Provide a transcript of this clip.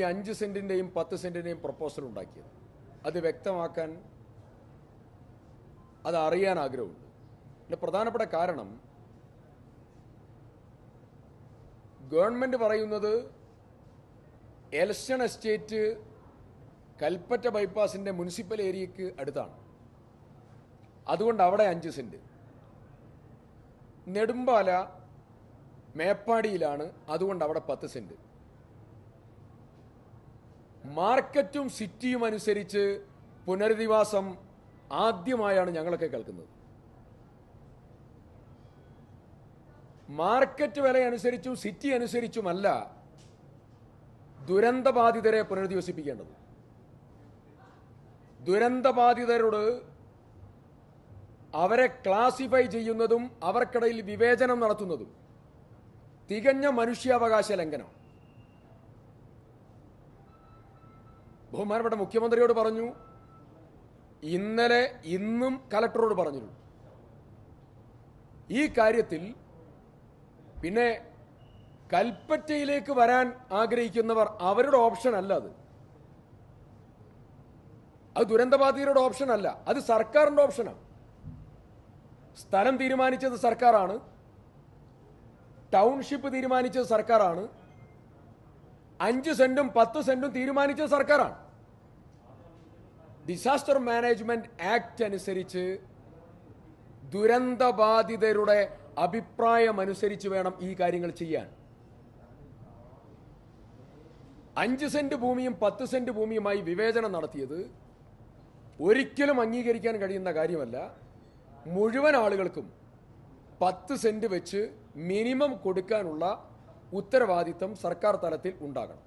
5 സെന്റിൻ്റെയും 10 സെന്റിൻ്റെയും proposal ഉണ്ടാക്കിയത്? അത് വ്യക്തമാക്കാൻ, അത് അറിയാൻ ആഗ്രഹമുണ്ട്. ഇതിൻ്റെ പ്രധാനപ്പെട്ട കാരണം, ഗവൺമെൻറ് പറയുന്നത് എൽസ്റ്റൺ എസ്റ്റേറ്റ് കൽപ്പറ്റ ബൈപ്പാസിൻ്റെ മുനിസിപ്പൽ ഏരിയയ്ക്ക് അടുത്താണ്, അതുകൊണ്ട് അവിടെ 5 സെന്റ്. നെടുമ്പാല മേപ്പാടിയിലാണ്, അതുകൊണ്ട് അവിടെ 10 സെന്റ്. മാർക്കറ്റും സിറ്റിയും അനുസരിച്ച് പുനരധിവാസം ആദ്യമായാണ് ഞങ്ങളൊക്കെ കേൾക്കുന്നത്. മാർക്കറ്റ് വില അനുസരിച്ചും സിറ്റി അനുസരിച്ചുമല്ല ദുരന്തബാധിതരെ പുനരധിവസിപ്പിക്കേണ്ടത്. ദുരന്തബാധിതരോട് അവരെ ക്ലാസിഫൈ ചെയ്യുന്നതും അവർക്കിടയിൽ വിവേചനം നടത്തുന്നതും തികഞ്ഞ മനുഷ്യാവകാശ ലംഘനം. ബഹുമാനപ്പെട്ട മുഖ്യമന്ത്രിയോട് പറഞ്ഞു, ഇന്നും കലക്ടറോട് പറഞ്ഞിരുന്നു. ഈ കാര്യത്തിൽ പിന്നെ കൽപ്പറ്റയിലേക്ക് വരാൻ ആഗ്രഹിക്കുന്നവർ അവരുടെ ഓപ്ഷൻ അല്ല, അത് ദുരന്തബാധിതരുടെ ഓപ്ഷൻ അല്ല, അത് സർക്കാരിൻ്റെ ഓപ്ഷനാണ്. സ്ഥലം തീരുമാനിച്ചത് സർക്കാരാണ്, ടൗൺഷിപ്പ് തീരുമാനിച്ചത് സർക്കാരാണ്, 5 സെന്റും 10 സെന്റും തീരുമാനിച്ചത് സർക്കാരാണ്. ഡിസാസ്റ്റർ മാനേജ്മെന്റ് ആക്ട് അനുസരിച്ച് ദുരന്തബാധിതരുടെ അഭിപ്രായം അനുസരിച്ച് വേണം ഈ കാര്യങ്ങൾ ചെയ്യാൻ. 5 സെന്റ് ഭൂമിയും 10 സെന്റ് ഭൂമിയുമായി വിവേചനം നടത്തിയത് ഒരിക്കലും അംഗീകരിക്കാൻ കഴിയുന്ന കാര്യമല്ല. മുഴുവൻ ആളുകൾക്കും 10 സെന്റ് വെച്ച് മിനിമം കൊടുക്കാനുള്ള ഉത്തരവാദിത്തം സർക്കാർ തലത്തിൽ ഉണ്ടാകണം.